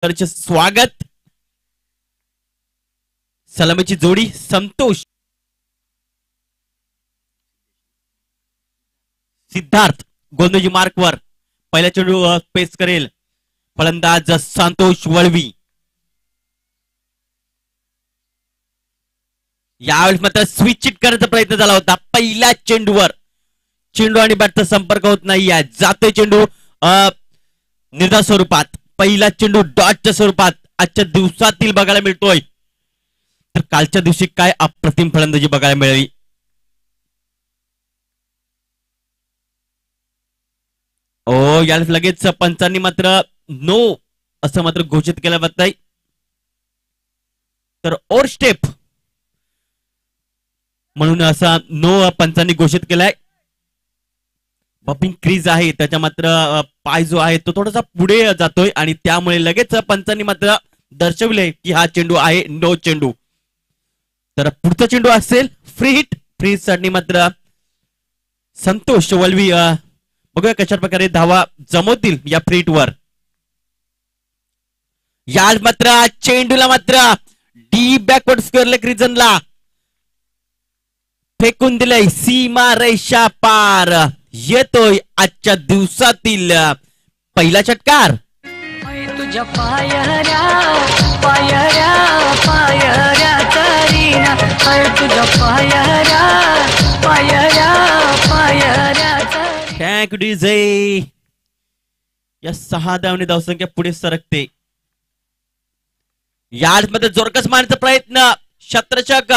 स्वागत. सलामीची जोडी संतोष सिद्धार्थ गोंदजी मार्कवर पहिला चेंडू पेस करेल फलंदाज संतोष वळवी. यावेळेस मात्र स्विच चिट करण्याचा प्रयत्न झाला होता पहिल्या चेंडूवर. चेंडू आणि बॅटचा संपर्क होत नाहीये. जातोय चेंडू निर्धार स्वरूपात. पहिला चेंडू डॉटच्या स्वरूपात आजच्या दिवसातील बघायला मिळतोय. तर कालच्या दिवशी काय अप्रतिम फलंदाजी बघायला मिळाली. यावेळेस लगेच पंचांनी मात्र नो असं मात्र घोषित केलं जात आहे. तर ओव्हर स्टेप म्हणून असा नो पंचांनी घोषित केलाय. बपिंग क्रीज आहे त्याच्या मात्र पाय जो आहे तो थोडासा पुढे जातोय आणि त्यामुळे लगेच पंचांनी मात्र दर्शविले की हा चेंडू आहे नो चेंडू. तर पुढचा चेंडू असेल फ्री हिट. फ्री साठी मात्र संतोष वळवी बघूया कशा प्रकारे धावा जमवतील या फ्री हिट वर. या मात्र चेंडूला मात्र डीप बॅकवर्ड स्क्वेअर लेग रिजनला फेकून दिलंय. सीमा रेषा पार. येतोय आजच्या दिवसातील पहिला षटकार. तुझ्या पायऱ्या पायऱ्या पायऱ्या तरीना तुझ्या पायऱ्या पायऱ्या पायऱ्या. Thank DJ. या 6 धावने धावसंख्या पुढे सरकते. यार्डमध्ये जोरकस मारण्याचा प्रयत्न. शतरक्षक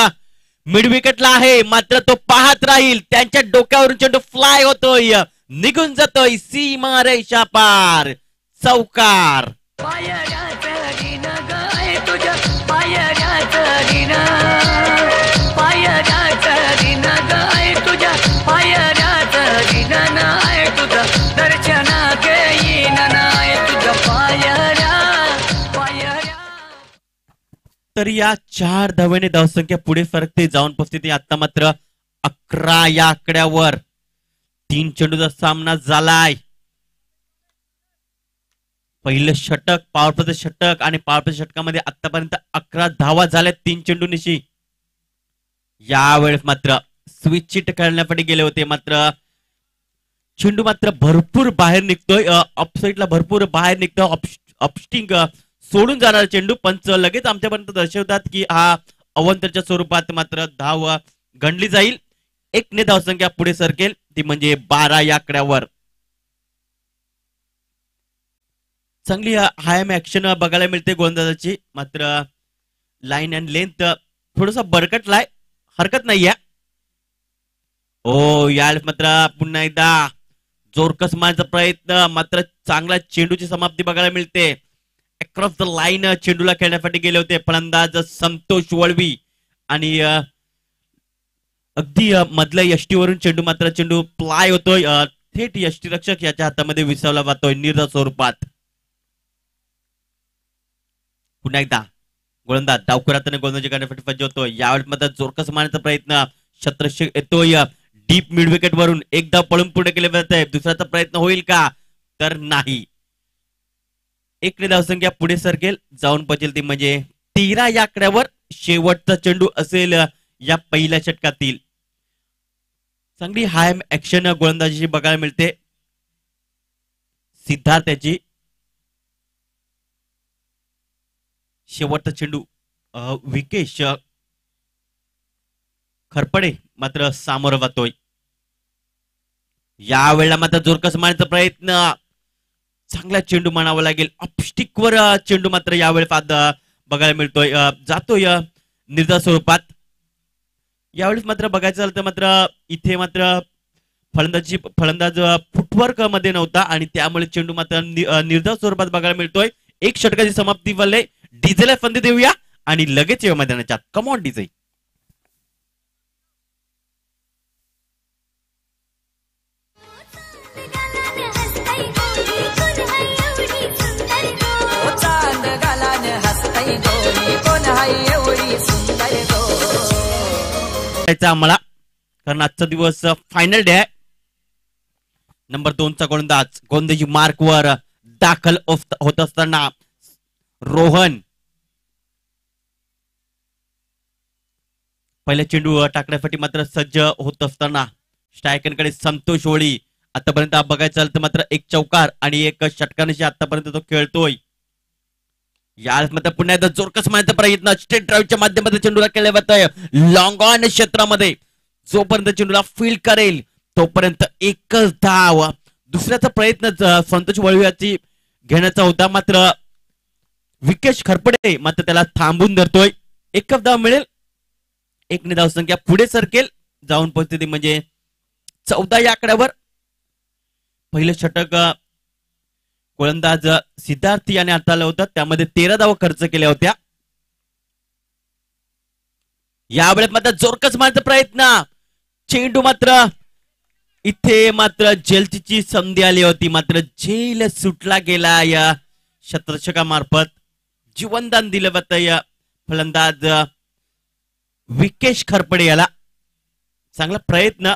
मिड विकेटला आहे मात्र तो पाहत राहील. त्यांच्या डोक्यावरून चेंडू फ्लाय होतोय निघून जातोय सीमा रेषा पार. चौकार. तर या 4 धावेने धावसंख्या पुढे सरकते जाऊन पोहोचते. आता मात्र 11 या आकड्यावर 3 चेंडूचा सामना झालाय. पहिलं षटक पॉवरप्लेचं षटक आणि पॉवरप्ले षटकामध्ये आतापर्यंत 11 धावा झाल्या 3 चेंडूनिशी. यावेळेस मात्र स्विच चिट खेळण्यासाठी गेले होते मात्र चेंडू मात्र भरपूर बाहेर निघतोय. ऑफसाईडला भरपूर बाहेर निघतोय. ऑफस्टिंग सोडून जाणार चेंडू. पंच लगेच आमच्यापर्यंत दर्शवतात की हा अवंतरच्या स्वरूपात मात्र धाव गणली जाईल. 1 ने धावसंख्या पुढे सरकेल ती म्हणजे 12 या आकड्यावर. चांगली हायम ऍक्शन बघायला मिळते गोलंदाजाची. मात्र लाईन अँड लेंथ थोडासा बरकटलाय. हरकत नाहीये. यावेळेस मात्र पुन्हा एकदा जोरकस मारण्याचा प्रयत्न. मात्र चांगला चेंडूची समाप्ती बघायला मिळते. अक्रॉस द लाईन चेंडूला खेळण्यासाठी गेले होते फलंदाज संतोष वळवी आणि अगदी मधल्या यष्टीवरून चेंडू मात्र चेंडू प्लाय होतोय. थेट यष्टीरक्षक याच्या हातामध्ये विसावला जातोय निर्धार स्वरूपात. पुन्हा एकदा गोलंदाज डावखुराताने गोलंदाजी करण्यासाठी सज्ज होतोय. यावेळेस मात्र जोरकस मारण्याचा प्रयत्न. शतरक्षक येतोय डीप मिड विकेट वरून. एकदा पळून पुढे केले जात आहे. दुसऱ्याचा प्रयत्न होईल का तर नाही. 1 ने धावसंख्या पुढे सरकेल जाऊन पोहोचेल ती म्हणजे 13 या आकड्यावर शेवटचा चेंडू असेल या पहिल्या षटकातील. चांगली हाय ऍक्शन गोलंदाजीची बघायला मिळते सिद्धार्थ याची. शेवटचा चेंडू विकेश खरपडे मात्र सामोरं जातोय. यावेळेला मात्र जोरकस मारण्याचा प्रयत्न. चांगला चेंडू म्हणावा लागेल. ऑफस्टिक वर चेंडू मात्र यावेळेस बघायला मिळतोय. जातोय निर्धार स्वरूपात. यावेळेस मात्र बघायचं झालं तर मात्र इथे मात्र फलंदाज फुटवर्क मध्ये नव्हता आणि त्यामुळे चेंडू मात्र निर्धार स्वरूपात बघायला मिळतोय. 1 षटकाची समाप्ती वाले. डीजेला संधी देऊया आणि लगेच येऊ मैदानाच्या. Come on DJ. आम्हाला कारण आजचा दिवस फायनल डे आहे. नंबर 2 चा गोलंदाज गोंदजी मार्कवर दाखल होत असताना रोहन पहिला चेंडू टाकण्यासाठी मात्र सज्ज होत असताना स्ट्रायकरकडे संतोष होळी आतापर्यंत बघायचं झालं तर मात्र एक चौकार आणि एक षटकानिशी आतापर्यंत तो खेळतोय. याच मात्र पुन्हा एकदा जोरकस मारण्याचा प्रयत्न स्ट्रेट ड्राईव्हच्या माध्यमातून चेंडूला केला जातोय लॉंग ऑन क्षेत्रामध्ये. जोपर्यंत चेंडूला फील्ड करेल तोपर्यंत एकच धाव. दुसऱ्याचा प्रयत्न संतोष वळव्याची घेण्याचा होता मात्र विकेश खरपडे मात्र त्याला थांबून धरतोय. एकच धाव मिळेल. एकने धाव संख्या पुढे सरकेल जाऊन परिस्थिती म्हणजे 14 या आकड्यावर. पहिलं षटक गोलंदाज सिद्धार्थी याने हाताळलं होतं त्यामध्ये 13 धावा खर्च केल्या होत्या. यावेळेस मात्र जोरकस मारण्याचा प्रयत्न चेंडू मात्र इथे मात्र जेलची संधी आली होती मात्र जेल सुटला गेला. या शतरक्षकामार्फत जीवनदान दिलं जातं या फलंदाज विकेश खरपडे याला. चांगला प्रयत्न.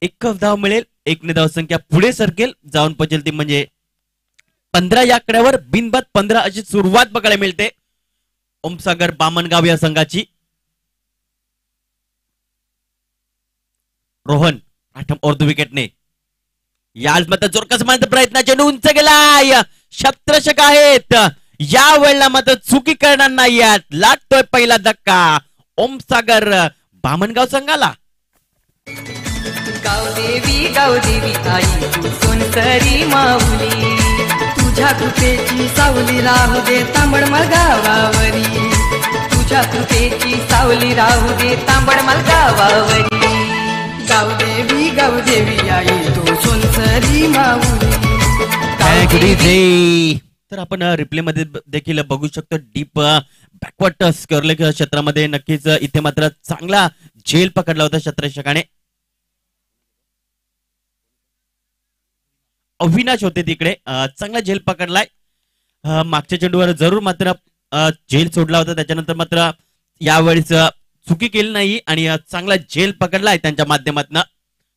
एकच धाव मिळेल. एकने धाव संख्या पुढे सरकेल जाऊन पोहोचेल ती म्हणजे 15 या आकड्यावर. बिनबाद 15 अशी सुरुवात बघायला मिळते ओमसागर बामणगाव या संघाची. रोहन प्रथम अर्ध विकेटने याच मात्र जोरकस मारण्याचा प्रयत्न चेंडू उंच गेला. शतरक्षक आहेत या वेळेला मात्र चुकी करणार नाही. लागतोय पहिला धक्का ओमसागर बामणगाव संघाला. गावदेवी आई तू सोनसरी माऊली तुझ्या कृपेची सावली राहू दे तांबडमल गावावरी. तुझ्या कृपेची सावली राहू दे तांबडमल गावावरी. गावदेवी आई तू सोनसरी माऊली. तर आपण रिप्ले मध्ये देखील बघू शकतो डीप बॅकवर्ड स्करले क्षेत्रामध्ये नक्कीच इथे मात्र चांगला झेल पकडला होता शतरक्षकाने. अविनाश होते तिकडे चांगला झेल पकडलाय. मागच्या चेंडूवर जरूर मात्र झेल सोडला होता त्याच्यानंतर मात्र यावेळेस चुकी केली नाही आणि चांगला झेल पकडलाय त्यांच्या माध्यमातून.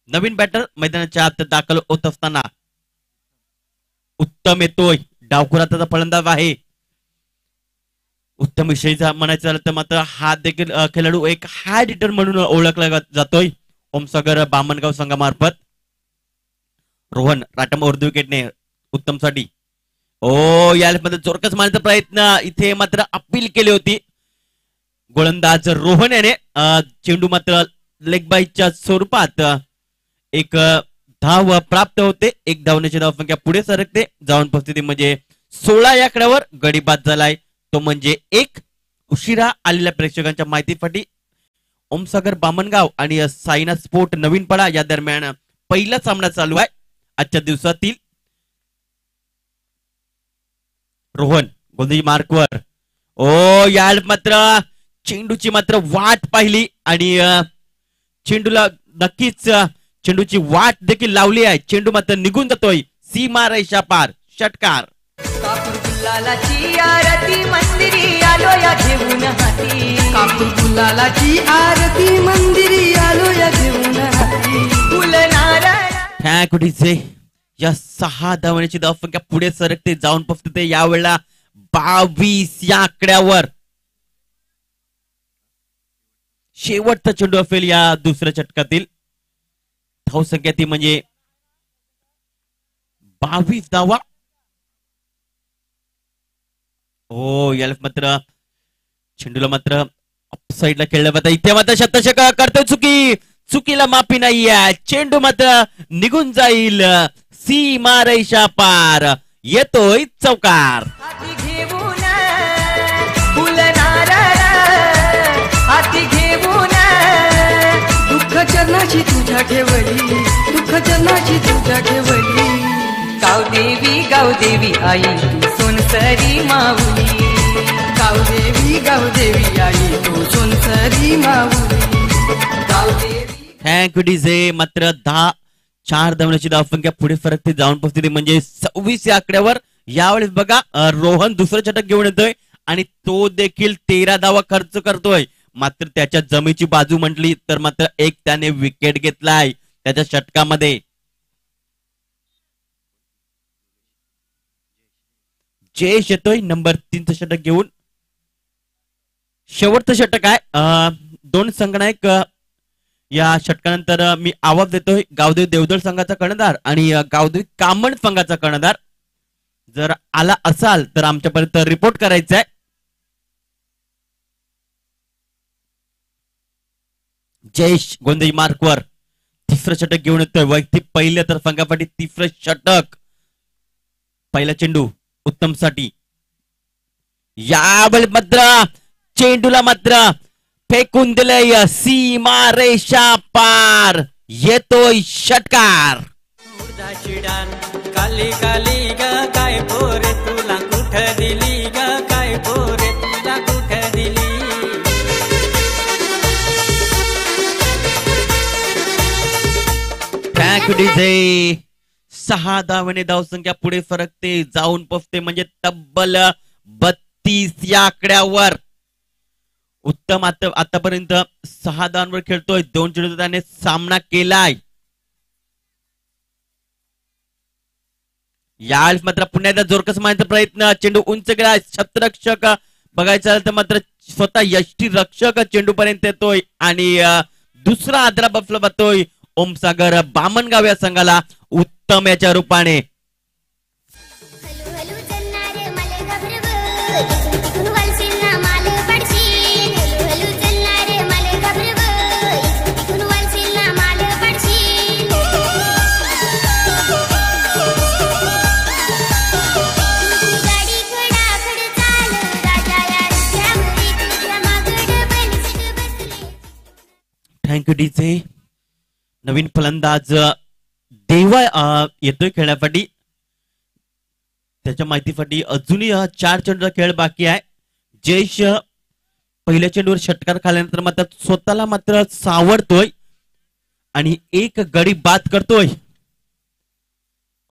नवीन बॅटर मैदानाच्या आत दाखल होत असताना उत्तम येतोय. डावखुराचा फलंदाज आहे. उत्तम विषयीचा म्हणायचं झालं तर मात्र हा देखील खेळाडू एक हार्ड हिटर म्हणून ओळखला जातोय ओमसागर बामणगाव संघामार्फत. रोहन राटम उर्दू विकेटने उत्तम साठी. याला मध्ये जोरकस मारण्याचा प्रयत्न इथे मात्र अपील केली होती गोलंदाज रोहन याने. चेंडू मात्र लेग बाईच्या स्वरूपात एक धाव प्राप्त होते. एक धावण्याची धाव संख्या पुढे सरकते जाऊन परिस्थिती म्हणजे 16 या आकड्यावर. गडी बाद झालाय तो म्हणजे एक. उशिरा आलेल्या प्रेक्षकांच्या माहितीसाठी ओमसागर बामणगाव आणि साईनाथ स्पोर्ट नवीन पडा या दरम्यान पहिला सामना चालू आहे आजच्या दिवसातील. रोहन गोंधळी मार्कवर. या मात्र चेंडूची मात्र वाट पाहिली आणि चेंडूला नक्कीच चेंडूची वाट देखील लावली आहे. चेंडू मात्र निघून जातोय सीमा रेषा पार. षटकार. कापूर गुलालाची आरती मंदिरी आलो या घेऊन हाती. कापूर गुलालाची आरती मंदिरी आलो या घेऊन हाती. फुल नारायण या 6 धावण्याची धाव संख्या पुढे सरकते जाऊन पोहोचते यावेळेला 22 या आकड्यावर. शेवटचा चेंडू असेल या दुसऱ्या षटकातील. धावसंख्या ती म्हणजे 22 धावा. याला मात्र चेंडूला मात्र अपसाईडला खेळलं जातं. इथे मात्र शतषक करतोय चुकी. चुकीला माफी नाहीये. चेंडू मात्र निघून जाईल सीमा रेषा पार. येतोय चौकार. हाती घेऊन फुल नारळ हाती घेऊन दुःख चरणाची तुझ्या ठेवली. दुःख चरणाची तुझ्या ठेवली. गावदेवी आई तू सोनसरी माऊली. गावदेवी आई तू सोनसरी माऊली. Thank you DJ. मात्र 4 धावण्याची धावसंख्या पुढे फरकते जाऊन पोहोचते म्हणजे 26 या आकड्यावर. यावेळेस बघा रोहन दुसरं षटक घेऊन येतोय आणि तो देखील 13 धावा खर्च करतोय. मात्र त्याच्या जमेची बाजू म्हटली तर मात्र एक त्याने विकेट घेतलाय त्याच्या षटकामध्ये. जयेश येतोय नंबर 3चं षटक घेऊन. शेवटचं षटक आहे. दोन संघनायक या षटकानंतर मी आवाज देतोय गावदेव देवदळ संघाचा कर्णधार आणि गावदेवी कामण संघाचा कर्णधार. जर आला असाल तर आमच्यापर्यंत रिपोर्ट करायचा आहे. जयेश गोंधळी मार्कवर तिसरं षटक घेऊन येतोय. वैयक्तिक पहिल्या तर संघासाठी तिसरं षटक. पहिला चेंडू उत्तम साठी. यावेळी मात्र चेंडूला मात्र फेकून दिलंय सीमा रेषा पार. येतोय षटकार. काली काली ग काय पोरे तुला कुठ दिली ग काय पोरे तुला कुठ दिली. ट्रॅक डीजे 6 धावाने धावसंख्या पुढे फरकते जाऊन पोचते म्हणजे तब्बल 32 या आकड्यावर. उत्तम आतापर्यंत 6 धावांवर खेळतोय. 2 चेंडूचा त्याने सामना केलाय. यावेळेस मात्र पुन्हा एकदा जोरकस मारण्याचा प्रयत्न. चेंडू उंच गेला. शतरक्षक बघायचं झालं तर मात्र स्वतः यष्टी रक्षक चेंडू पर्यंत येतोय आणि दुसरा आदरा बफला बसतोय ओमसागर बामणगाव या संघाला उत्तम याच्या रूपाने. Thank you DJ. नवीन फलंदाज देवा येतोय खेळण्यासाठी. त्याच्या माहितीसाठी अजूनही 4 चेंडूचा खेळ बाकी आहे. जयेश पहिल्या चेंडूवर षटकार खाल्यानंतर मात्र स्वतःला मात्र सावरतोय आणि एक गडी बाद करतोय.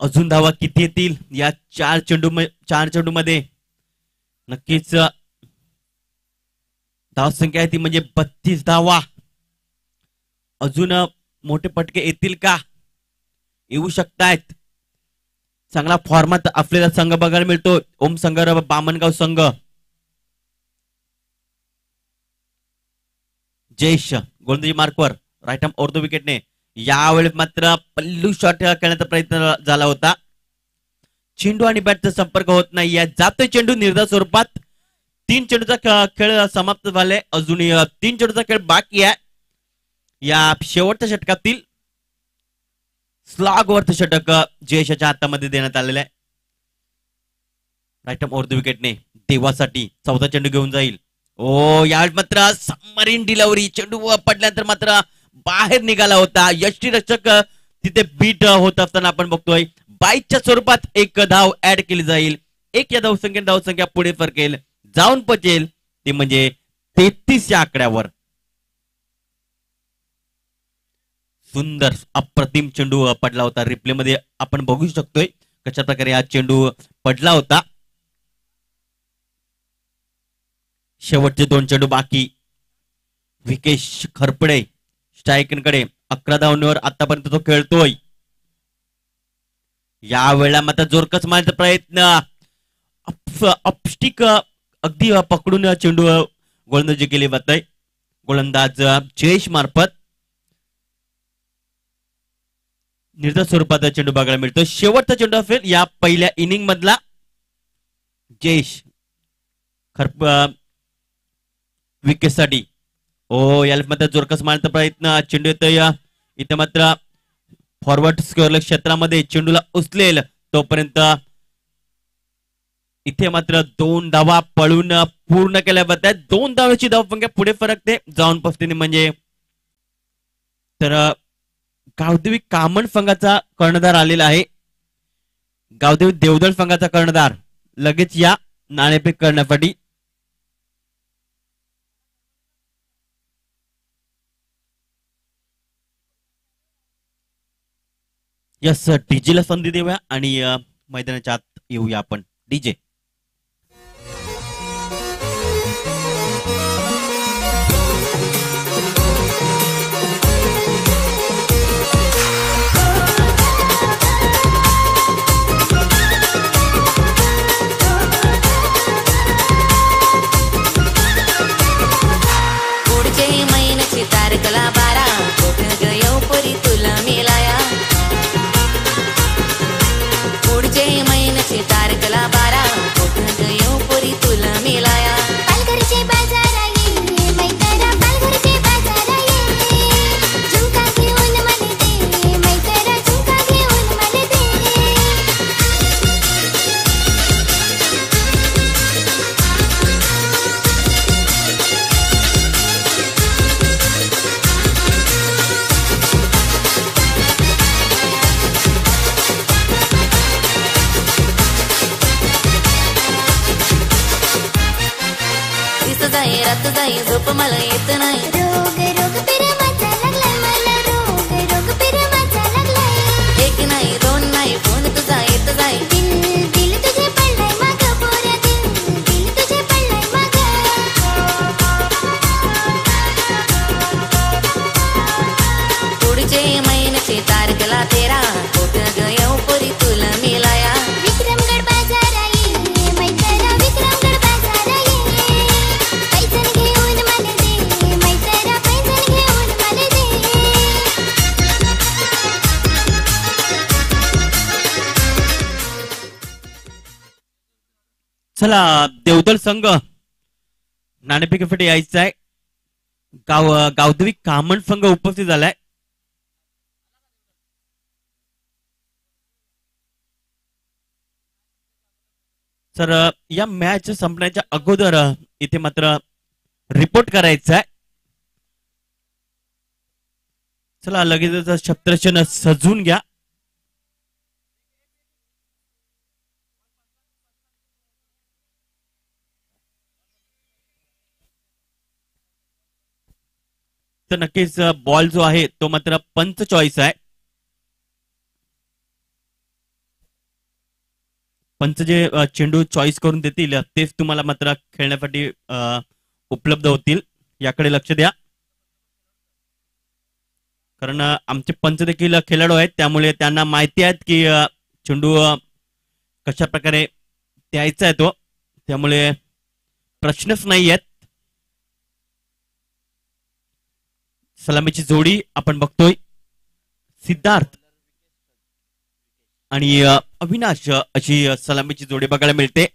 अजून धावा किती येतील या 4 चेंडू मध्ये. नक्कीच धावसंख्या आहे ती म्हणजे 32 धावा. अजून मोठे पटके येतील का? येऊ शकतायत. चांगला फॉर्मात आपल्याला संघ बघायला मिळतो ओमसंगर बामणगाव संघ. जयेश गोलंदाजी मार्कवर राईट आर्म ओव्हर द विकेटने. यावेळी मात्र पल्लू शॉट खेळण्याचा प्रयत्न झाला होता. चेंडू आणि बॅटचा संपर्क होत नाही. जातोय चेंडू निर्धार स्वरूपात. 3 चेंडूचा खेळ समाप्त झालाय. अजूनही 3 चेंडूचा खेळ बाकी आहे. या शेवटच्या षटकातील स्लॉग वरचं षटक जयेशच्या हातामध्ये देण्यात आलेलं आहे. राईट आर्म ओव्हर द विकेटने देवासाठी 14 चेंडू घेऊन जाईल. ओ यावेळी मात्र सबमरीन डिलिव्हरी. चेंडू पडल्यानंतर मात्र बाहेर निघाला होता. यष्टी रक्षक तिथे बीट होत असताना आपण बघतोय. 22च्या स्वरूपात एक धाव ऍड केली जाईल. एक या धावसंख्या पुढे फरकेल जाऊन पोचेल ते म्हणजे 33 या आकड्यावर. सुंदर अप्रतिम चेंडू पडला होता. रिप्ले मध्ये आपण बघू शकतोय कशा प्रकारे हा चेंडू पडला होता. शेवटचे 2 चेंडू बाकी. विकेश खरपडे स्ट्रायकरकडे 11 धावांवर आतापर्यंत तो खेळतोय. या वेळेला मात्र जोरकस मारण्याचा प्रयत्न. अपस्टिक अगदी पकडून चेंडू गोलंदाजी केली जाते गोलंदाज जयेश मार्फत. निर्धार स्वरूपात चेंडू बघायला मिळतो. शेवटचा चेंडू असेल या पहिल्या इनिंग मधला. जयेश विकेट साठी. ओ याला मात्र जोरकस मारण्याचा प्रयत्न. चेंडू येतोय इथे मात्र फॉरवर्ड स्क्वेअर क्षेत्रामध्ये चेंडूला उचलेल तोपर्यंत इथे मात्र 2 धावा पळून पूर्ण केल्या जातात. 2 धावाची धावसंख्या पुढे फरकते जाऊन पस्तीने म्हणजे. तर गावदेवी कामण संघाचा कर्णधार आलेला आहे. गावदेवी देवदळ संघाचा कर्णधार लगेच या नाणेफेक करण्यासाठी. यस डीजेला संधी देऊया आणि मैदानाच्या आत येऊया आपण. डीजे नाही रात जाई झोप मला येत नाही रोग रोग प्रेमाचा लागलाय मला रोग रोग प्रेमाचा लागलाय एक नाही दोन नाही फोन तुझा येत जाई दिल दिल तुझे पडलाय माग पोऱ्या दिल दिल तुझे पडलाय माग पुढचे महिन्याची तारखेला तेरा कोट गयो पोरी तुला मिलाया विक्रमगड बाजार आहे मैत्रा विक्रमगड बाजार आहे पैजण घेऊन मला दे मैत्रा पैजण घेऊन मला दे चला देवदल संघ नाणेफेकीसाठी यायचा आहे. गावदेवी कामण संघ उपस्थित झालाय. सर या मॅच संपण्याच्या अगोदर इथे मात्र रिपोर्ट करायचा आहे. चला लगेच शब्दरचना सजून घ्या. तर नक्कीच बॉल जो आहे तो मात्र पंच चॉईस आहे. पंच जे चेंडू चॉईस करून देतील तेच तुम्हाला मात्र खेळण्यासाठी उपलब्ध होतील. याकडे लक्ष द्या, कारण आमचे पंच देखील खेळाडू आहेत, त्यामुळे त्यांना माहिती आहेत की चेंडू कशा प्रकारे द्यायचा आहे तो, त्यामुळे प्रश्नच नाही आहेत. सलामीची जोडी आपण बघतोय, सिद्धार्थ आणि अविनाश अशी सलामीची जोडी बघायला मिळते.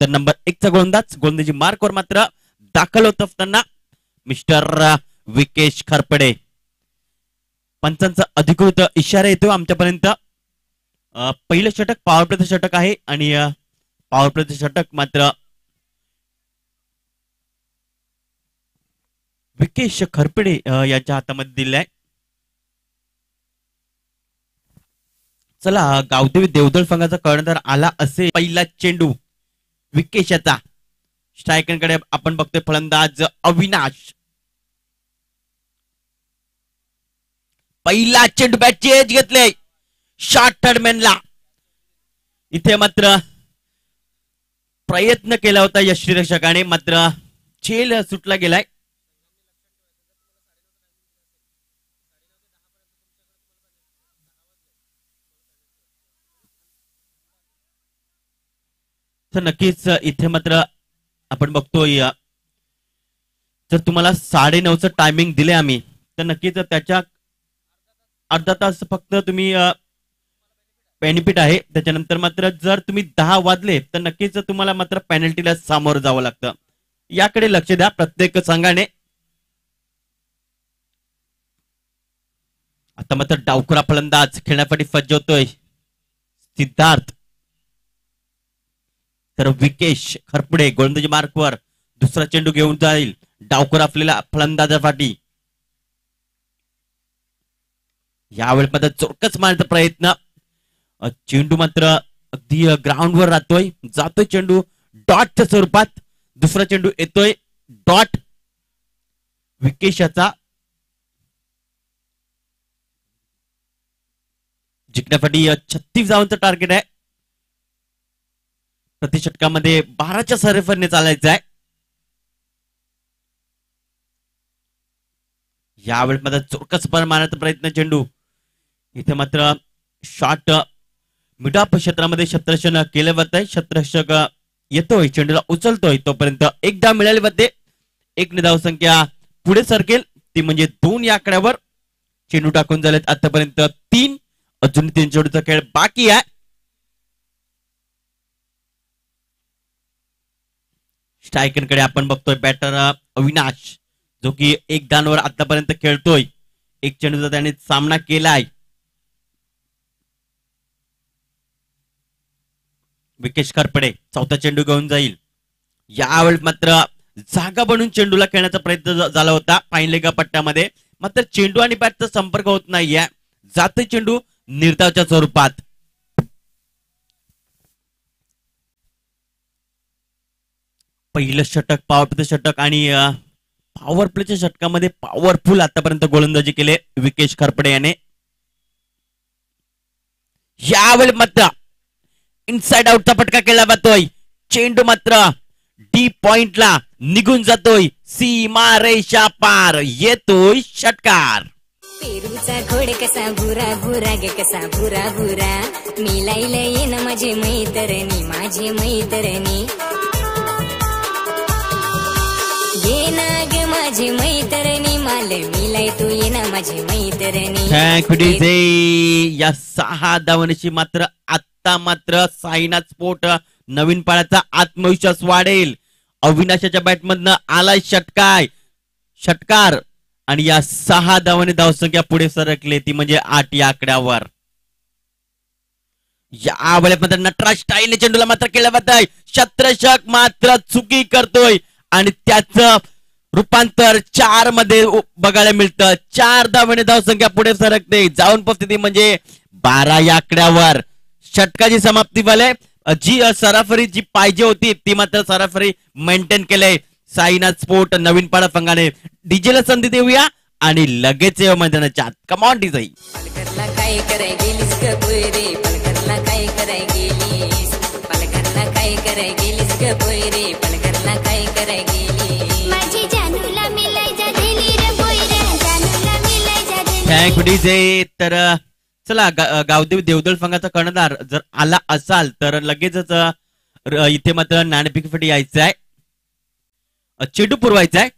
तर नंबर 1 चा गोलंदाजी मार्कवर मात्र दाखल होत असताना मिस्टर विकेश खरपडे. पंचांचा अधिकृत इशारा येतो आमच्यापर्यंत. पहिलं षटक पॉवर प्लेचं षटक आहे आणि पॉवर प्लेचं षटक मात्र विकेश खरपडे यांच्या हातामध्ये दिले आहे. चला गावदेवी देवदळ संघाचा कर्णधार आला असे. पहिला चेंडू विकेशाचा. स्ट्रायकरकडे आपण बघतोय फलंदाज अविनाश. पहिला चेंडू बॅट चेंज घेतले शॉर्ट थर्डमॅनला. इथे मात्र प्रयत्न केला होता यष्टीरक्षकाने, मात्र झेल सुटला गेलाय. तर नक्कीच इथे मात्र आपण बघतोय, जर तुम्हाला 9:30चं टायमिंग दिले आम्ही, तर नक्कीच त्याच्या अर्धा तास फक्त तुम्ही बेनिफिट आहे. त्याच्यानंतर मात्र जर तुम्ही 10 वाजले तर नक्कीच तुम्हाला मात्र पेनल्टीला सामोरं जावं लागतं. याकडे लक्ष द्या प्रत्येक संघाने. आता मात्र डावखुरा फलंदाज खेळण्यासाठी सज्ज होतोय सिद्धार्थ. तर विकेश खरपडे गोलंदाजी मार्कवर दुसरा चेंडू घेऊन जाईल डावखुरा असलेल्या फलंदाजासाठी. यावेळी मात्र चोरकस मारण्याचा प्रयत्न. चेंडू मात्र अगदी ग्राउंडवर राहतोय, जातोय चेंडू डॉटच्या स्वरूपात. दुसरा चेंडू येतोय डॉट विकेशाचा. जिंकण्यासाठी 36 धावांचं टार्गेट आहे. प्रति षटकामध्ये 12च्या सरेफरने चालायचं आहे. यावेळी मात्र चोरकस मारण्याचा प्रयत्न. चेंडू इथे मात्र शॉट मिडॉप क्षेत्रामध्ये क्षेत्ररक्षण केले जात आहे. क्षेत्ररक्षक येतोय, चेंडूला उचलतोय, तोपर्यंत एक धाव मिळाली जाते. एक धाव संख्या पुढे सरकेल, ती म्हणजे 2 या आकड्यावर. चेंडू टाकून झालेत आतापर्यंत 3. अजून 3 चेंडूचा खेळ बाकी आहे. स्ट्रायकरकडे आपण बघतोय बॅटर अविनाश, जो की 1 धावांवर आतापर्यंत खेळतोय. 1 चेंडूचा त्याने सामना केलाय. विकेश खरपडे चौथा चेंडू घेऊन जाईल. यावेळी मात्र जागा बनून चेंडूला खेळण्याचा प्रयत्न झाला होता फाईन लेग पट्ट्यामध्ये, मात्र चेंडू आणि बॅटचा संपर्क होत नाहीये. जाते चेंडू निर्धावच्या स्वरूपात. पहिलं षटक पॉवर प्लेचं षटक आणि पॉवर प्लेच्या षटकामध्ये पॉवरफुल आतापर्यंत गोलंदाजी केले विकेश खरपडे याने. यावेळी मात्र इनसाइड आउटचा फटका केला जातोय. चेंडू मात्र डीप पॉइंटला निघून जातोय. सीमा रेषा पार येतोय षटकार. पेरूचा घोड कसा भुरा भुरा ग कसा भुरा भुरा मिलाईल येन माझे मैतरणी माझे मैतरणी ये ना ग माझे मैतरणी माल मिलाय तू ये ना माझे मैतरणी. Thank you. या 6 धावांची मात्र आता मात्र साईनाथ स्पोर्ट नवीन पाळाचा आत्मविश्वास वाढेल. अविनाशाच्या बॅटमधनं आलाय षटकार आणि या 6 धावांनी धावसंख्या पुढे सरकली ती म्हणजे 8 या आकड्यावर. या वेळेत मात्र नटराज स्टाईलने चेंडूला मात्र केलं जात आहे. शत्रषक मात्र चुकी करतोय आणि त्याचं रूपांतर 4 मध्ये बघायला मिळतं. 4 धावांनी धावसंख्या पुढे सरकते. जाऊन परिस्थिती म्हणजे 12 या आकड्यावर. षटकाची समाप्ती झाली. जी सरासरी जी पाहिजे होती ती मात्र सरासरी मेंटेन केले साईनाथ स्पोर्ट नवीन पाडा संघाने. डीजेला संधी देऊया आणि लगेच मैदानाच्या आत. Come on DJ. पालघरला काय कराय गेलीस ग पोयरे पालघरला काय कराय गेलीस पालघरला काय कराय गेलीस ग पोयरे पालघरला काय कराय गेलीस माझी जानूला मिलाय जा दिली रे पोयरे जानूला मिलाय जा दिली. Thank DJ. तर चला गावदेव देवदळ संघाचा कर्णधार जर आला असाल तर लगेचच इथे मात्र नाणेफेकीसाठी यायचं आहे. चेंडू पुरवायचा आहे.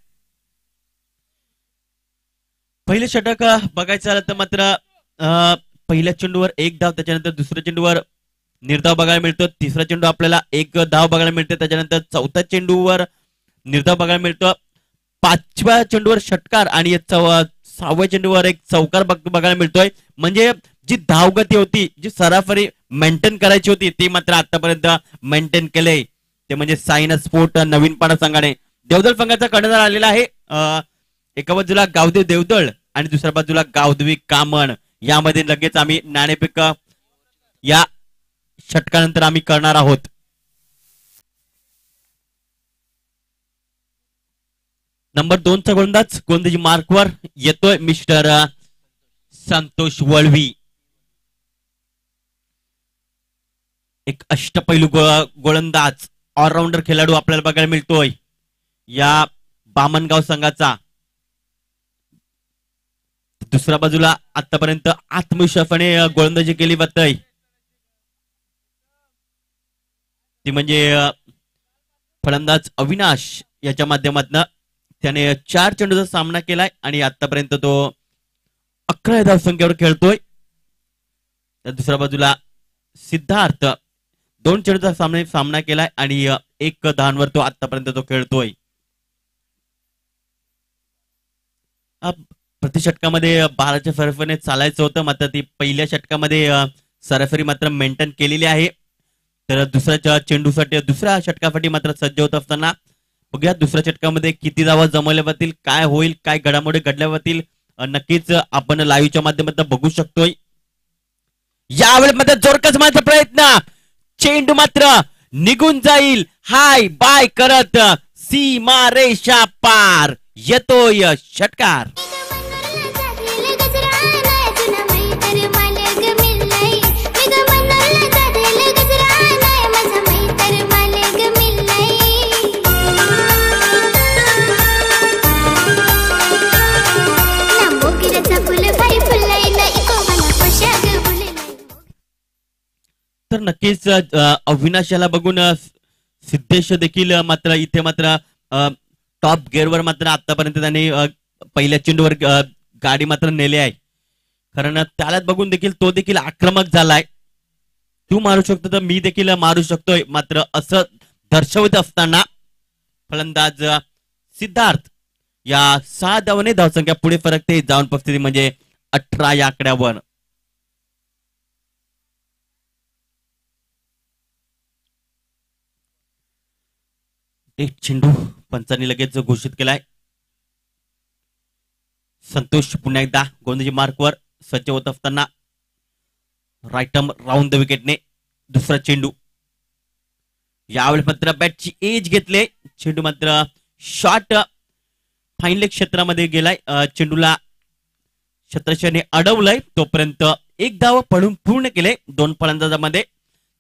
पहिलं षटक बघायचं झालं तर मात्र पहिल्या चेंडूवर 1 धाव त्याच्यानंतर दुसऱ्या चेंडूवर निर्धाव बघायला मिळतो. तिसरा चेंडू आपल्याला 1 धाव बघायला मिळते. त्याच्यानंतर चौथ्या चेंडूवर निर्धाव बघायला मिळतो. 5व्या चेंडूवर षटकार आणि 6व्या चेंडूवर एक चौकार बघायला मिळतोय. म्हणजे जी धावगती होती जी सरासरी मेंटेन करायची होती ती मात्र आतापर्यंत मेंटेन केले ते म्हणजे साईनाथ स्पोर्ट नवीन पाडा संघाने. देवदळ संघाचा कर्णधार आलेला आहे. एका बाजूला गावदेव देवदळ आणि दुसऱ्या बाजूला गावदेवी कामण. यामध्ये लगेच आम्ही नाणेफेक या षटकानंतर आम्ही करणार आहोत. नंबर 2चा गोलंदाजी मार्कवर येतोय मिस्टर संतोष वळवी. एक अष्टपैलू गोलंदाज ऑलराऊंडर खेळाडू आपल्याला बघायला मिळतोय या बामणगाव संघाचा. दुसऱ्या बाजूला आतापर्यंत आत्मविश्वासाने गोलंदाजी केली जाते ती म्हणजे फलंदाज अविनाश याच्या माध्यमातून. त्याने 4 चेंडूचा सामना केलाय आणि आतापर्यंत तो 11 धावसंख्येवर खेळतोय. दुसऱ्या बाजूला सिद्धार्थ 2 चेंडूचा सामना केलाय आणि 1 धावांवर तो आतापर्यंत तो खेळतोय. प्रति षटकामध्ये 12च्या सरासरीने चालायचं होतं मात्र ती पहिल्या षटकामध्ये सरासरी मात्र मेंटेन केलेली आहे. तर दुसऱ्या चेंडूसाठी दुसऱ्या षटकासाठी मात्र सज्ज होत असताना बघूया दुसऱ्या षटकामध्ये किती धावा जमवल्या जातील, काय होईल, काय घडामोडी घडल्या जातील नक्कीच आपण लाईव्हच्या माध्यमातून बघू शकतोय. यावेळी मात्र जोरकस माझा प्रयत्न. चेंडू मात्र निघून जाईल. हाय बाय करत सीमा रेषा पार येतोय षटकार. तर नक्कीच अविनाशाला बघून सिद्धेश देखील मात्र इथे मात्र टॉप गिअरवर मात्र आतापर्यंत त्याने पहिल्या चेंडूवर गाडी मात्र नेली आहे. कारण त्याला बघून देखील तो देखील आक्रमक झालाय. तू मारू शकतो तर मी देखील मारू शकतोय मात्र असं दर्शवत असताना फलंदाज सिद्धार्थ या 6 धावांनी धावसंख्या पुढे फरकते. जाऊन परिस्थिती म्हणजे 18 या आकड्यावर. एक चेंडू पंचांनी लगेच घोषित केलाय. संतोष पुन्हा एकदा गोलंदाजी मार्कवर सज्ज होत असताना राईट आर्म राऊंड द विकेटने दुसरा चेंडू यावेळी मात्र बॅटची एज घेतले, चेंडू मात्र शॉट फाईनल क्षेत्रामध्ये गेलाय, चेंडूला क्षेत्रक्षणे अडवलंय, तोपर्यंत एक धाव पडून पूर्ण केले. दोन फलंदाजामध्ये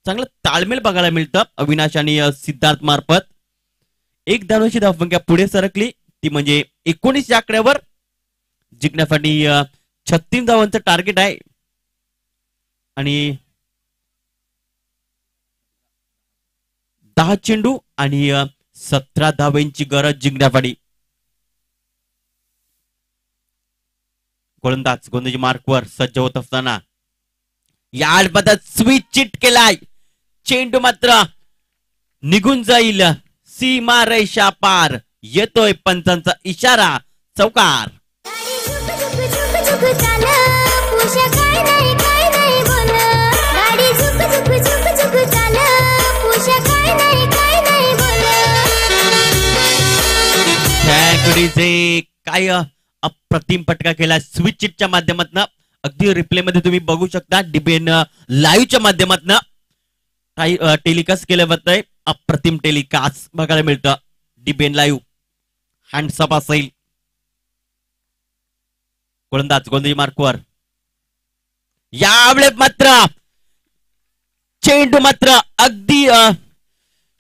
चांगलं ताळमेळ बघायला मिळतं अविनाश आणि सिद्धार्थ मार्फत. एक धावांची धावसंख्या पुढे सरकली, ती म्हणजे 19 या आकड्यावर. जिंकण्यासाठी 36 धावांचं टार्गेट आहे आणि 10 चेंडू आणि 17 धावांची गरज जिंकण्यासाठी. गोलंदाज गोंधळी मार्कवर सज्ज होत असताना या पदात स्विच चिट केलाय, चेंडू मात्र निघून जाईल सीमा रेषा पार. येतोय पंचांचा इशारा, चौकार. काय अप्रतिम फटका केला स्विच चिटच्या माध्यमातून. अगदी रिप्ले मध्ये तुम्ही बघू शकता, डीबीएन लाईव्हच्या माध्यमातून टेलिकास्ट केलं जातंय. अप्रतिम टेलिकास्ट बघायला मिळतं डीबीएन लाईव्ह. हँडसअप असेल. गोलंदाज गोंधळी मार्कवर यावेळेस मात्र चेंडू मात्र अगदी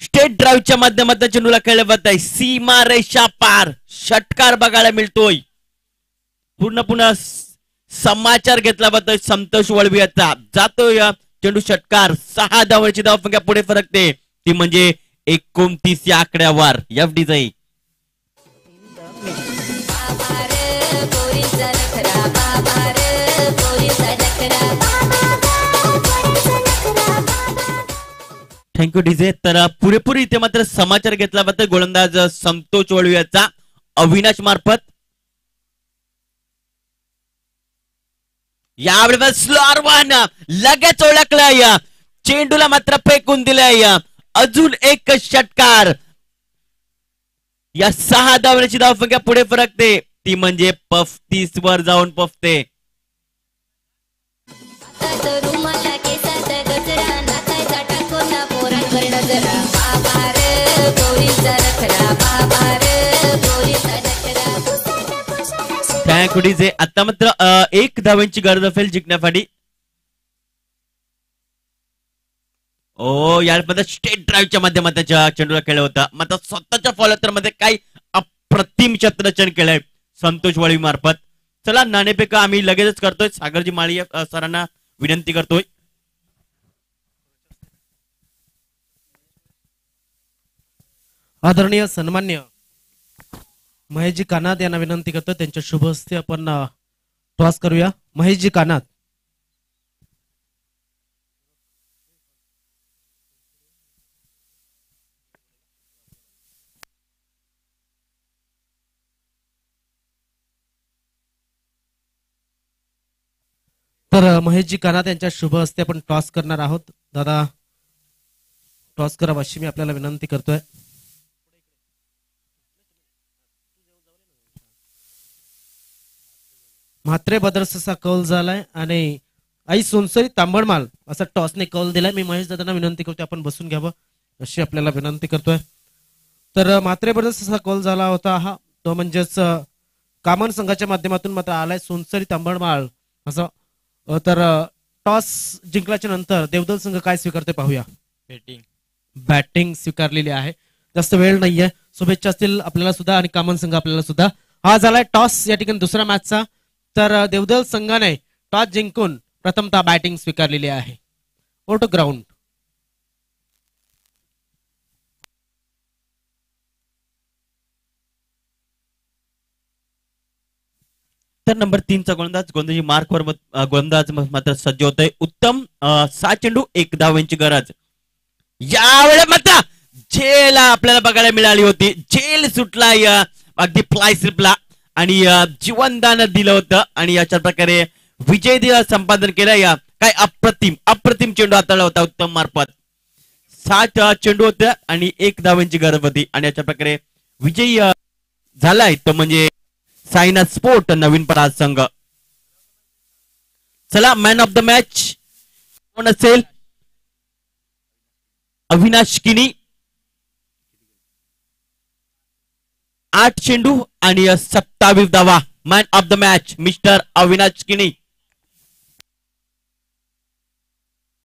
स्टेट ड्राईव्हच्या माध्यमातून चेंडूला खेळलं जात आहे, सीमा रेषा पार. षटकार बघायला मिळतोय. पूर्ण समाचार घेतला जातोय संतोष वळवी याचा. जातोय चेंडू षटकार. 6 धावांची धावसंख्या पुढे फरकते, ती म्हणजे 29 या आकड्यावर. एफडीजाई थँक्यू डीजे. तर पुरेपूर इथे मात्र समाचार घेतला जातोय गोलंदाज संतोष वळवी याचा अविनाश मार्फत. यावेळेस स्लोअर वन लगेच ओळखलाय, चेंडूला मात्र फेकून दिलाय. अजून एक षटकार. या 6 धावांची धावसंख्या पुढे फरकते, ती म्हणजे 35 वर जाऊन पोहोचते. थँक्यू. आता मात्र 1 धावांची गरज असेल जिंकण्यासाठी. यामध्ये स्टेट ड्राईव्हच्या माध्यमातून चेंडूला खेळलं होतं, मात्र स्वतःच्या फॉलोअर मध्ये काही अप्रतिम क्षेत्ररक्षण केलंय संतोष वळवी मार्फत. चला नाणेफेक आम्ही लगेचच करतोय. सागरजी माळी सरांना विनंती करतोय. आदरणीय सन्मान्य महेशजी कानात यांना विनंती करतो, त्यांच्या शुभ हस्ते आपण टॉस करूया. महेशजी कानात. तर महेशजी कानात यांच्या शुभ हस्ते आपण टॉस करणार आहोत. दादा टॉस करा अशी मी आपल्याला विनंती करतोय. म्हात्रे ब्रदर्स असा कौल झालाय आणि आई सोनसरी तांबडमाल असा टॉसने कौल दिलाय. मी महेश दादांना विनंती करतोय आपण बसून घ्यावं अशी आपल्याला विनंती करतोय. तर म्हात्रे ब्रदर्स असा कौल झाला होता हा, तो म्हणजेच कामन संघाच्या माध्यमातून मात्र आलाय सोनसरी तांबडमाल असं. तर टॉस जिंकल्याच्या नंतर देवदल संघ काय स्वीकारते पाहूया. बॅटिंग स्वीकारलेली आहे. जास्त वेळ नाहीये. शुभेच्छा असतील आपल्याला सुद्धा आणि कामन संघ आपल्याला सुद्धा. हा झालाय टॉस या ठिकाणी दुसऱ्या मॅचचा. तर देवदल संघाने टॉस जिंकून प्रथमतः बॅटिंग स्वीकारलेली आहे. ओटो ग्राउंड. तर नंबर 3चा गोलंदाज गोंधळी मार्कवर गोलंदाज मात्र सज्ज होतोय. उत्तम 7 चेंडू 1 धावांची गरज. यावेळेस मात्र झेल आपल्याला बघायला मिळाली होती. झेल सुटला अगदी फ्लाय स्लिपला आणि जीवनदान दिलं होतं आणि अशा प्रकारे विजय संपादन केलं. या काय अप्रतिम चेंडू हाताळला होता उत्तम मार्फत. 7 चेंडू होते आणि 1 धावांची गरज होती आणि अशा प्रकारे विजयी झालाय तो म्हणजे साईनाथ स्पोर्ट नवीन पराग संघ. चला मॅन ऑफ द मॅच कोण असेल. अविनाश किनी 8 चेंडू आणि 27 धावा. Man of the match mister Avinash किणी.